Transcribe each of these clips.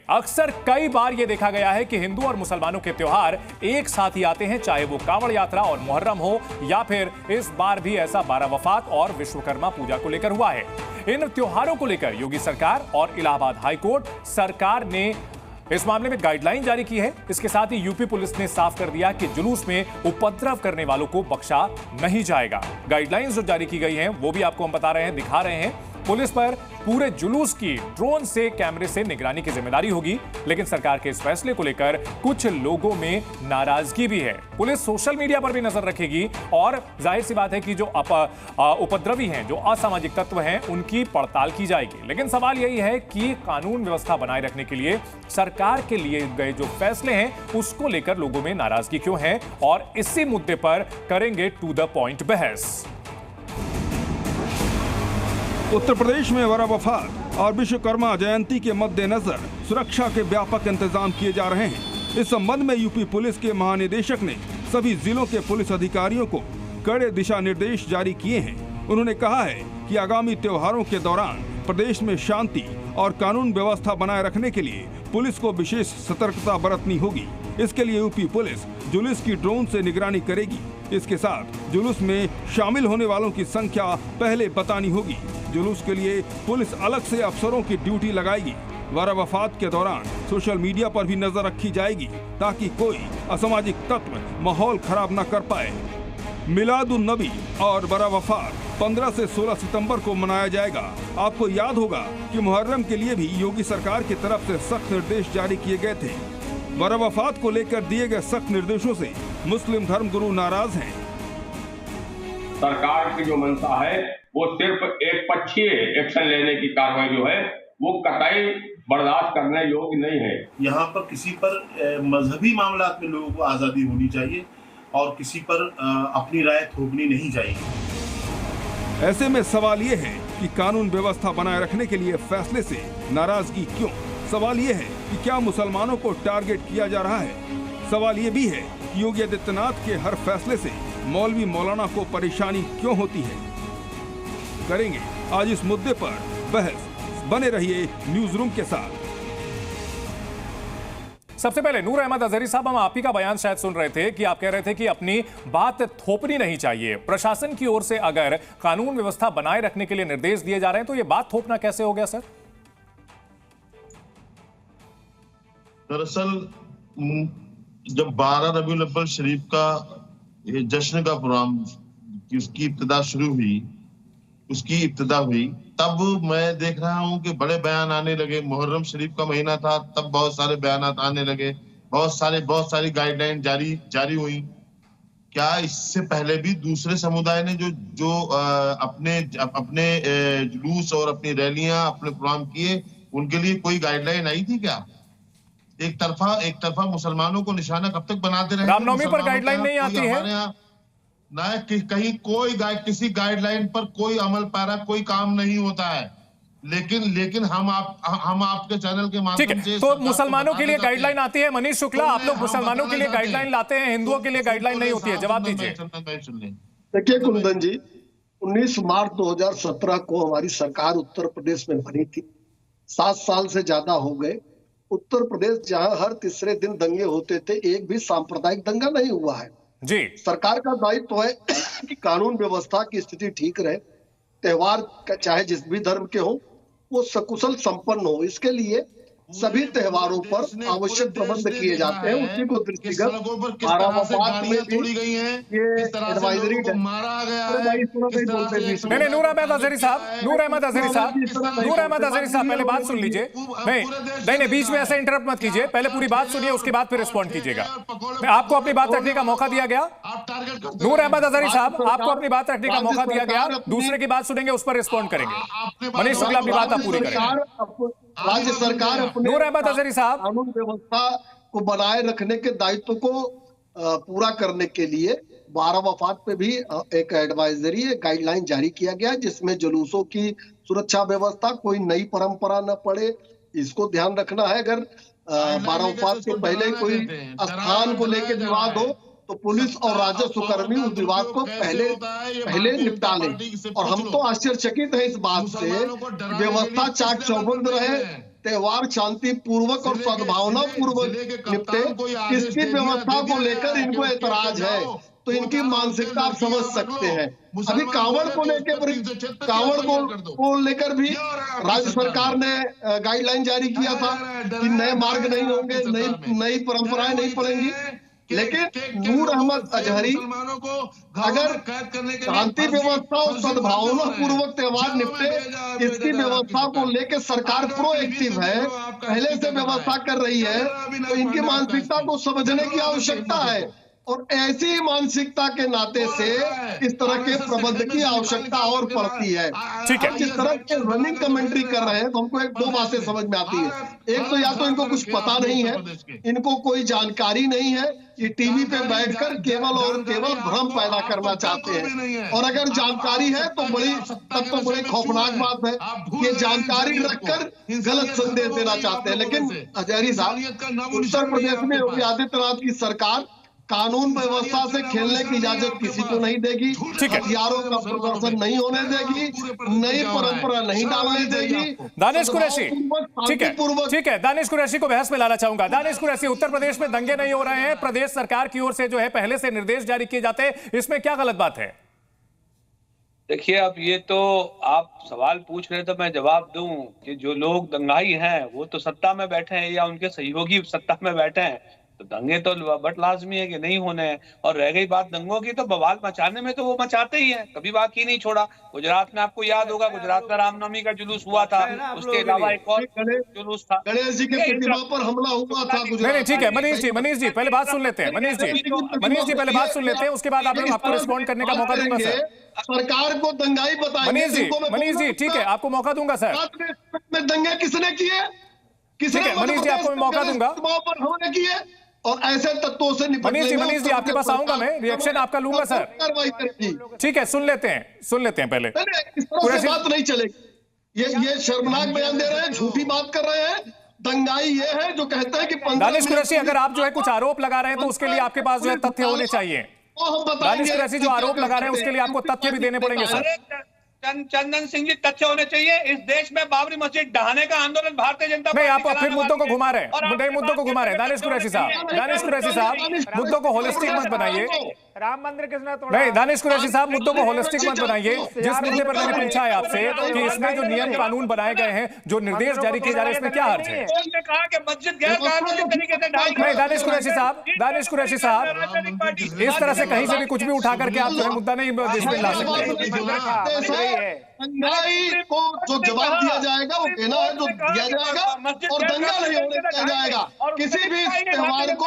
अक्सर कई बार यह देखा गया है कि हिंदू और मुसलमानों के त्योहार एक साथ ही आते हैं, चाहे वो कांवड़ यात्रा और मुहर्रम हो या फिर इस बार भी ऐसा बारावफात और विश्वकर्मा पूजा को लेकर हुआ है। इन त्योहारों को लेकर योगी सरकार और इलाहाबाद हाईकोर्ट सरकार ने इस मामले में गाइडलाइन जारी की है। इसके साथ ही यूपी पुलिस ने साफ कर दिया कि जुलूस में उपद्रव करने वालों को बख्शा नहीं जाएगा। गाइडलाइंस जो जारी की गई हैं वो भी आपको हम बता रहे हैं, दिखा रहे हैं। पुलिस पर पूरे जुलूस की ड्रोन से, कैमरे से निगरानी की जिम्मेदारी होगी, लेकिन सरकार के इस फैसले को लेकर कुछ लोगों में नाराजगी भी है। पुलिस सोशल मीडिया पर भी नजर रखेगी और जाहिर सी बात है कि जो उपद्रवी हैं, जो असामाजिक तत्व हैं, उनकी पड़ताल की जाएगी। लेकिन सवाल यही है कि कानून व्यवस्था बनाए रखने के लिए सरकार के लिए गए जो फैसले हैं उसको लेकर लोगों में नाराजगी क्यों है, और इसी मुद्दे पर करेंगे टू द पॉइंट बहस। उत्तर प्रदेश में बारावफात और विश्वकर्मा जयंती के मद्देनजर सुरक्षा के व्यापक इंतजाम किए जा रहे हैं। इस संबंध में यूपी पुलिस के महानिदेशक ने सभी जिलों के पुलिस अधिकारियों को कड़े दिशा निर्देश जारी किए हैं। उन्होंने कहा है कि आगामी त्योहारों के दौरान प्रदेश में शांति और कानून व्यवस्था बनाए रखने के लिए पुलिस को विशेष सतर्कता बरतनी होगी। इसके लिए यूपी पुलिस जुलूस की ड्रोन से निगरानी करेगी। इसके साथ जुलूस में शामिल होने वालों की संख्या पहले बतानी होगी। जुलूस के लिए पुलिस अलग से अफसरों की ड्यूटी लगाएगी। बारावफात के दौरान सोशल मीडिया पर भी नजर रखी जाएगी ताकि कोई असामाजिक तत्व माहौल खराब न कर पाए। मिलादुन नबी और बारावफात 15 से 16 सितंबर को मनाया जाएगा। आपको याद होगा कि मुहर्रम के लिए भी योगी सरकार की तरफ से सख्त निर्देश जारी किए गए थे। बारावफात को लेकर दिए गए सख्त निर्देशों से मुस्लिम धर्मगुरु नाराज हैं। सरकार की जो मंशा है वो सिर्फ एक पक्षीय एक्शन लेने की कार्रवाई जो है वो कतई बर्दाश्त करने योग्य नहीं है। यहाँ पर किसी पर मजहबी मामलात में लोगों को आज़ादी होनी चाहिए और किसी पर अपनी राय थोपनी नहीं चाहिए। ऐसे में सवाल ये है कि कानून व्यवस्था बनाए रखने के लिए फैसले से नाराजगी क्यों? सवाल ये है कि क्या मुसलमानों को टारगेट किया जा रहा है? सवाल ये भी है कि योगी आदित्यनाथ के हर फैसले से मौलवी मौलाना को परेशानी क्यों होती है? करेंगे आज इस मुद्दे पर बहस। बने रहिए न्यूज रूम के साथ। सबसे पहले नूर अहमद अजहरी साहब, हम आप ही का बयान शायद सुन रहे थे कि आप कह रहे थे कि अपनी बात थोपनी नहीं चाहिए। प्रशासन की ओर से अगर कानून व्यवस्था बनाए रखने के लिए निर्देश दिए जा रहे हैं तो ये बात थोपना कैसे हो गया सर? दरअसल जब 12 रबीउल अव्वल शरीफ का ये जश्न का प्रोग्राम की उसकी इब्तिदा शुरू हुई, उसकी इब्तिदा हुई, तब मैं देख रहा हूं कि बड़े बयान आने लगे। मुहर्रम शरीफ का महीना था, तब बहुत सारे बयान आने लगे, बहुत सारी गाइडलाइन जारी हुई। क्या इससे पहले भी दूसरे समुदाय ने जो अपने जुलूस और अपनी रैलियां, अपने प्रोग्राम किए, उनके लिए कोई गाइडलाइन आई थी क्या? एक तरफा मुसलमानों को निशाना कब तक बनाते रहे? रामनवमी पर गाइडलाइन नहीं आती है ना, कहीं किसी गाइडलाइन पर कोई अमल पैरा कोई काम नहीं होता है। लेकिन हम आपके चैनल के माध्यम से तो मुसलमानों के लिए गाइडलाइन आती है। मनीष शुक्ला, आप लोग मुसलमानों के लिए गाइडलाइन लाते हैं, हिंदुओं के लिए गाइडलाइन नहीं होती है, जवाब दीजिए। देखिए कुंदन जी, 19 मार्च 2017 को हमारी सरकार उत्तर प्रदेश में बनी थी। 7 साल से ज्यादा हो गए। उत्तर प्रदेश जहां हर तीसरे दिन दंगे होते थे, एक भी सांप्रदायिक दंगा नहीं हुआ है जी। सरकार का दायित्व है कि कानून व्यवस्था की स्थिति ठीक रहे, त्योहार चाहे जिस भी धर्म के हो वो सकुशल संपन्न हो। इसके लिए सभी त्योहारों पर आवश्यक प्रबंध किए जाते हैं। उसी को दृष्टिगत बारावफात में भी ये एडवाइजरी मारा गया है। नहीं, नूर अहमद अजहरी साहब पहले बात सुन लीजिए। नहीं, बीच में ऐसे इंटरप्ट मत कीजिए, पहले पूरी बात सुनिए, उसके बाद फिर रिस्पॉन्ड कीजिएगा। आपको अपनी बात रखने का मौका दिया गया। नूर अहमद अजहरी साहब, आपको अपनी बात रखने का मौका दिया गया। दूसरे की बात सुनेंगे, उस पर रिस्पॉन्ड करेंगे। मनीष शुक्ला अपनी बात पूरी करेंगे। राज्य सरकार अपने कानून व्यवस्था को बनाए रखने के दायित्व को पूरा करने के लिए बारावफात पे भी एक एडवाइजरी, गाइडलाइन जारी किया गया, जिसमें जुलूसों की सुरक्षा व्यवस्था, कोई नई परंपरा न पड़े, इसको ध्यान रखना है। अगर बारावफात के पहले कोई स्थान को लेकर विवाद हो तो पुलिस और राजस्व कर्मी उस विवाद को पहले निपटा लें। और हम तो आश्चर्यचकित हैं इस बात से, व्यवस्था चाक चौबंद रहे, त्योहार शांति पूर्वक और सद्भावना पूर्वक निपटे, इसकी व्यवस्था को लेकर इनको ऐतराज है। तो इनकी मानसिकता आप समझ सकते हैं। अभी कांवड़ को लेकर भी राज्य सरकार ने गाइडलाइन जारी किया था कि नए मार्ग नहीं होंगे, नई परंपराएं नहीं पड़ेंगी। लेकिन नूर अहमद अजहरी अगर शांति व्यवस्था और सद्भावना पूर्वक त्योहार निपटे, इसकी व्यवस्था को लेकर सरकार प्रोएक्टिव है, पहले से व्यवस्था कर रही है, तो इनकी मानसिकता को समझने की आवश्यकता है। और ऐसी मानसिकता के नाते से इस तरह के प्रबंध की आवश्यकता और पड़ती है। ठीक है, जिस तरह के रनिंग कमेंट्री कर रहे हैं तो हमको एक दो बातें समझ में आती है। एक तो या तो इनको कुछ पता नहीं है, इनको कोई जानकारी नहीं है, ये टीवी पे बैठकर केवल और केवल भ्रम पैदा करना चाहते हैं। और अगर जानकारी है तो तब तो बड़ी खौफनाक बात है, ये जानकारी रखकर गलत संदेश देना चाहते हैं। लेकिन अजहरी साहब, उत्तर प्रदेश में योगी आदित्यनाथ की सरकार कानून व्यवस्था से खेलने की इजाजत किसी को नहीं देगी, हथियारों का प्रदर्शन नहीं होने देगी, नई परंपरा नहीं डालने देगी। दानिश कुरैशी, ठीक है, दानिश कुरैशी को बहस में लाना चाहूंगा। दानिश कुरैशी, उत्तर प्रदेश में दंगे नहीं हो रहे हैं, प्रदेश सरकार की ओर से जो है पहले से निर्देश जारी किए जाते हैं, इसमें क्या गलत बात है? देखिए, अब ये तो आप सवाल पूछ रहे हैं तो मैं जवाब दूं कि जो लोग दंगाई हैं वो तो सत्ता में बैठे हैं या उनके सहयोगी सत्ता में बैठे हैं, तो दंगे तो बट लाजमी है कि नहीं होने हैं। और रह गई बात दंगों की, तो बवाल मचाने में तो वो मचाते ही हैं, कभी बाकी नहीं छोड़ा। गुजरात में आपको याद होगा, गुजरात में रामनवमी का जुलूस हुआ था, उसके अलावा एक और जुलूस था, गणेश जी के प्रतिमा पर हमला हुआ था। नहीं, ठीक है, मनीष जी पहले बात सुन लेते हैं। मनीष जी पहले बात सुन लेते हैं, उसके बाद आपको रिस्पॉन्ड करने का मौका दूंगा सर। सरकार को दंगाई बताएंगे। मनीष जी ठीक है, आपको मौका दूंगा सर। दंगे किसने किए? किसने? मनीष जी आपको मौका दूंगा। हमले किए और ऐसे तत्वों से मनीष जी आपके पास आऊंगा मैं, रिएक्शन आपका लूंगा सर। ठीक है, सुन लेते हैं पहले। बात नहीं चलेगी। ये शर्मनाक बयान दे रहे हैं, झूठी बात कर रहे हैं। दंगाई ये है जो कहते हैं कि दानिश कुरैशी, अगर आप जो है कुछ आरोप लगा रहे हैं तो उसके लिए आपके पास जो है तथ्य होने चाहिए। दानिश कुरैशी जो आरोप लगा रहे हैं उसके लिए आपको तथ्य भी देने पड़ेंगे सर। चंदन सिंह जी, तथ्य होने चाहिए। इस देश में बाबरी मस्जिद ढहाने का आंदोलन भारतीय जनता नहीं, आप फिर मुद्दों को घुमा रहे हैं, मुद्दों को घुमा रहे हैं। दानिश कुरैशी साहब, मुद्दों को होलिस्टिक मत बनाइए। राम मंदिर किसने तोड़ा? नहीं, दानिश कुरैशी साहब, मुद्दों को होलिस्टिक मत बनाइए। जिस मुद्दे पर मैंने पूछा है आपसे कि इसमें जो नियम कानून बनाए गए हैं, जो निर्देश जारी किए जा रहे हैं, इसमें क्या हर्ज है? नहीं, दानिश कुरैशी साहब, इस तरह से कहीं से भी कुछ भी उठा करके आप जो है मुद्दा नहीं इसमें ला सकते। दंगाई को जो जवाब दिया जाएगा वो कहना है जो दिया जाएगा, और दंगा नहीं होने दिया जाएगा। किसी भी त्योहार को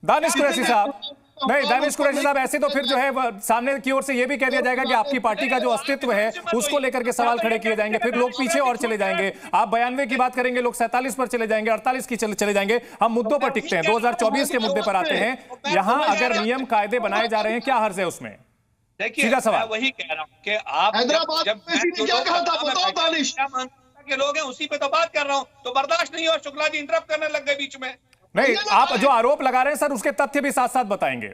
दानिश कुरैशी साहब, नहीं, दानिश कुरैशी साहब, ऐसे तो फिर जो है सामने की ओर से ये भी कह दिया जाएगा कि आपकी पार्टी का जो अस्तित्व है उसको लेकर के सवाल खड़े किए जाएंगे, फिर लोग पीछे और चले जाएंगे। आप 92 की बात करेंगे, लोग 47 पर चले जाएंगे, 48 की चले जाएंगे। हम मुद्दों पर टिकते हैं, 2024 के मुद्दे पर आते हैं। यहाँ अगर नियम कायदे बनाए जा रहे हैं, क्या हर्ज है उसमें? देखिए, मैं वही कह रहा हूँ कि आप क्या कहा था, बताओ दानिश के लोग हैं उसी पे तो बात कर रहा हूँ, तो बर्दाश्त नहीं हो। शुक्ला जी इंटरप्ट करने लग गए बीच में। नहीं, आप जो आरोप लगा रहे हैं सर, उसके तथ्य भी साथ साथ बताएंगे।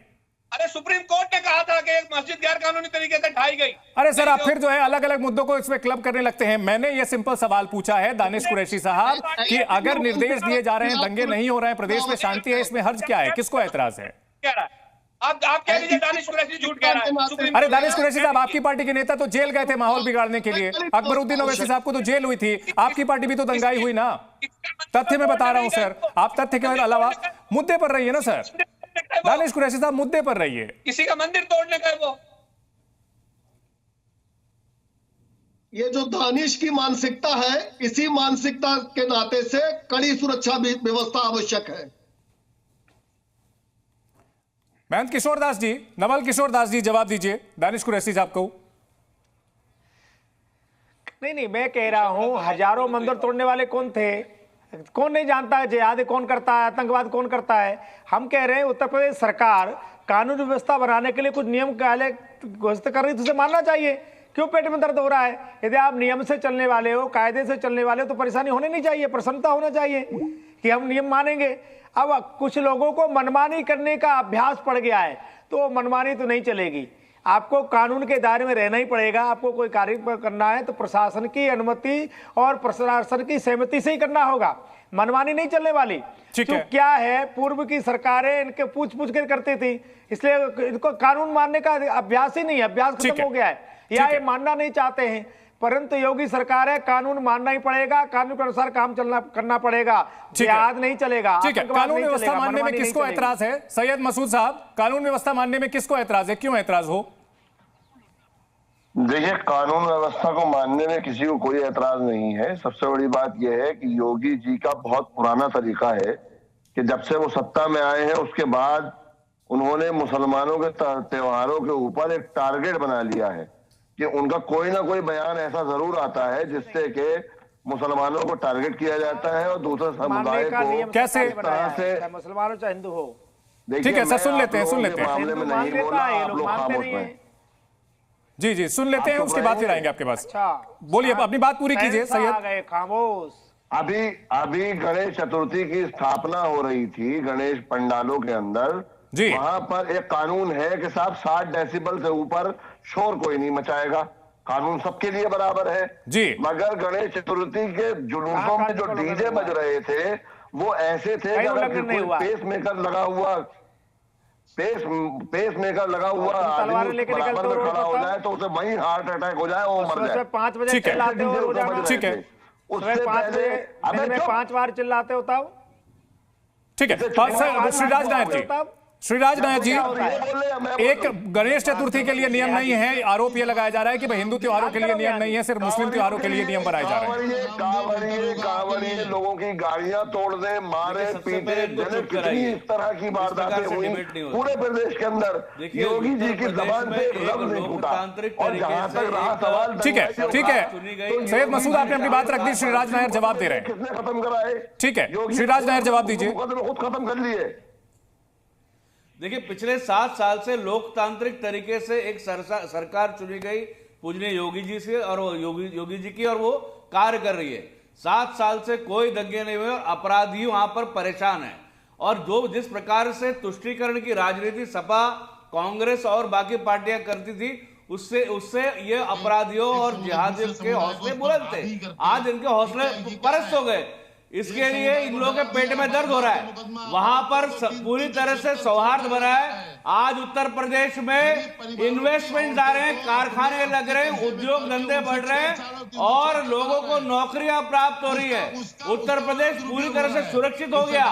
अरे सुप्रीम कोर्ट ने कहा था कि एक मस्जिद गैर कानूनी तरीके से ढाई गई। अरे सर, आप फिर जो है अलग अलग मुद्दों को इसमें क्लब करने लगते हैं। मैंने ये सिंपल सवाल पूछा है दानिश कुरैशी साहब कि अगर निर्देश दिए जा रहे हैं, दंगे नहीं हो रहे हैं, प्रदेश में शांति है, इसमें हर्ज क्या है? किसको ऐतराज है? कह रहा है आप कह लीजिए दानिश कुरैशी झूठ कह रहा है। अरे दानिश कुरैशी साहब, आपकी पार्टी के नेता तो जेल गए थे माहौल बिगाड़ने के लिए। अकबरुद्दीन ओवैसी साहब को तो जेल हुई थी, आपकी पार्टी भी तो दंगाई हुई ना। तथ्य मैं बता रहा हूं सर, आप तथ्य के अलावा मुद्दे पर रहिए ना सर। दानिश कुरैशी साहब, मुद्दे पर रहिए। किसी का मंदिर तोड़ने का वो, ये जो दानिश की मानसिकता है, इसी मानसिकता के नाते से कड़ी सुरक्षा व्यवस्था आवश्यक है। महंत किशोर दास जी, नवल किशोर दास जी, जवाब दीजिए दानिश कुरैशी साहब को। नहीं, मैं कह रहा हूं हजारों मंदिर तोड़ने वाले कौन थे? कौन नहीं जानता है जिहाद कौन करता है, आतंकवाद कौन करता है? हम कह रहे हैं उत्तर प्रदेश सरकार कानून व्यवस्था बनाने के लिए कुछ नियम कायदे घोषित कर रही है, तो उसे मानना चाहिए। क्यों पेट में दर्द हो रहा है? यदि आप नियम से चलने वाले हो, कायदे से चलने वाले हो, तो परेशानी होनी नहीं चाहिए, प्रसन्नता होना चाहिए कि हम नियम मानेंगे। अब कुछ लोगों को मनमानी करने का अभ्यास पड़ गया है, तो मनमानी तो नहीं चलेगी। आपको कानून के दायरे में रहना ही पड़ेगा। आपको कोई कार्य करना है तो प्रशासन की अनुमति और प्रशासन की सहमति से ही करना होगा, मनमानी नहीं चलने वाली। तो क्या है, पूर्व की सरकारें इनके पूछ कर करती थी, इसलिए इनको कानून मानने का अभ्यास ही नहीं है, अभ्यास खत्म हो गया है, या ये मानना नहीं चाहते हैं। परंतु योगी सरकार है, कानून मानना ही पड़ेगा, कानून के अनुसार काम करना पड़ेगा, जिहाद नहीं चलेगा। ठीक है, कानून व्यवस्था मानने में किसको ऐतराज है? सैयद मसूद साहब, कानून व्यवस्था मानने में किसको ऐतराज है, क्यों ऐतराज हो? देखिए, कानून व्यवस्था को मानने में किसी को कोई ऐतराज नहीं है। सबसे बड़ी बात यह है कि योगी जी का बहुत पुराना तरीका है कि जब से वो सत्ता में आए हैं उसके बाद उन्होंने मुसलमानों के त्योहारों के ऊपर एक टारगेट बना लिया है कि उनका कोई ना कोई बयान ऐसा जरूर आता है जिससे कि मुसलमानों को टारगेट किया जाता है और दूसरे समुदाय को कैसे तरह से, मुसलमानों चाहे हिंदू हो। ठीक है सर, सुन लेते हैं मामले में नहीं बोला, आप लोग खामोश हैं। जी जी, सुन लेते हैं, उसके बाद फिर आएंगे आपके पास। बोलिए, अपनी बात पूरी कीजिए सैयद। खामोश। अभी गणेश चतुर्थी की स्थापना हो रही थी गणेश पंडालों के अंदर जी। वहां पर एक कानून है कि साहब 60 डेसिबल से ऊपर शोर कोई नहीं मचाएगा, कानून सबके लिए बराबर है जी। मगर गणेश चतुर्थी के जुलूसों में जो डीजे बज रहे थे वो ऐसे थे कि अगर पेस मेकर लगा हुआ आदमी बराबर में खड़ा हो जाए तो उसे वहीं हार्ट अटैक हो जाए, वो मर जाए। 5 बजे चिल्लाते हो, ठीक है, उससे पहले 5 बार चिल्लाते हो तब। ठीक है, श्रीराज नायर जी, एक गणेश चतुर्थी के लिए नियम नहीं है, आरोप यह लगाया जा रहा है कि भाई हिंदू त्योहारों के लिए नियम नहीं है, सिर्फ मुस्लिम त्योहारों के लिए नियम बनाए जा रहे हैं। कांवड़िए लोगों की गाड़ियां तोड़ दे, मारे पीटे, कितनी इस तरह की वारदातें हुई पूरे प्रदेश के अंदर। योगी जी की जबान से लफ्ज नहीं फूटा। और जहां तक रहा सवाल, ठीक है सैयद मसूद, आपने अपनी बात रख दी, श्रीराज नायर जवाब दे रहे हैं। किसने खत्म कराए? ठीक है, श्रीराज नायर जवाब दीजिए। खुद खत्म कर लिए। देखिए, पिछले 7 साल से लोकतांत्रिक तरीके से एक सरकार चुनी गई पूजनीय योगी जी से, और वो योगी जी की, और वो कार्य कर रही है। 7 साल से कोई दंगे नहीं हुए, अपराधी वहां पर परेशान है। और जो जिस प्रकार से तुष्टीकरण की राजनीति सपा, कांग्रेस और बाकी पार्टियां करती थी, उससे ये अपराधियों और जिहादियों के हौसले बुलंद थे। आज इनके हौसले परस्त हो गए। इसके लिए इन लोगों के पेट में दर्द हो रहा है। वहां पर पूरी तरह से सौहार्द बना है। आज उत्तर प्रदेश में इन्वेस्टमेंट आ रहे हैं, कारखाने लग रहे हैं, उद्योग धंधे बढ़ रहे हैं और लोगों को नौकरियां प्राप्त हो रही है। उत्तर प्रदेश पूरी तरह से सुरक्षित हो गया।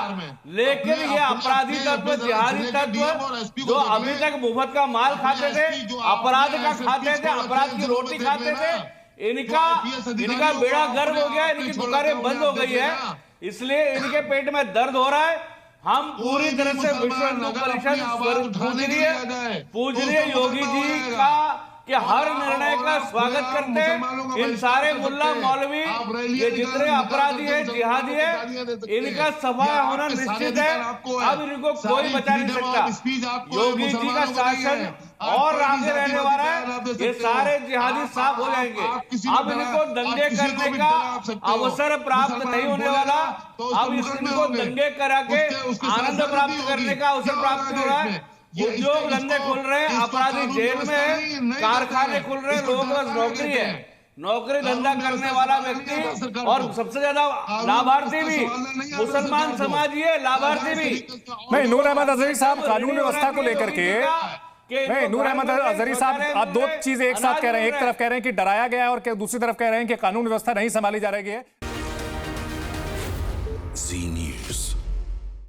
लेकिन ये अपराधी तत्व, जिहादी तत्व जो अभी तक मुफ्त का माल खाते थे, अपराध का खाते थे, अपराध की रोटी खाते थे, इनका बेड़ा गर्क हो गया, इनकी दुकानें बंद हो गई है, इसलिए इनके पेट में दर्द हो रहा है। हम पूरी तरह से विश्व हिंदू परिषद पूजनीय योगी जी का कि हर निर्णय का स्वागत करते हैं। इन सारे मुल्ला मौलवी, ये जितने अपराधी है, जिहादी है, इनका सफाया होना निश्चित है। अब इनको कोई बचा नहीं सकता। योगी जी का शासन और आगे रहने वाला है, ये सारे जिहादी साफ हो जाएंगे। अब इनको दंगे करने का अवसर प्राप्त नहीं होने वाला। अब इनको दंगे करा के आनंद प्राप्त करने का अवसर प्राप्त हो रहा है। उद्योग धंधे खुल रहे हैं, अपराधी जेल में है, कारखाने खुल रहे हैं, लोगों को नौकरी है। नौकरी धंधा करने वाला व्यक्ति, और सबसे ज्यादा लाभार्थी भी मुसलमान समाज ही है, लाभार्थी भी नहीं। नूर अहमद अजहरी साहब, कानून व्यवस्था को लेकर के नहीं, नूर अहमद अजहरी साहब, आप दो चीजें एक साथ कह रहे हैं। एक तरफ कह रहे हैं कि डराया गया है और दूसरी तरफ कह रहे हैं कि कानून व्यवस्था नहीं संभाली जा रही है। जी न्यूज़।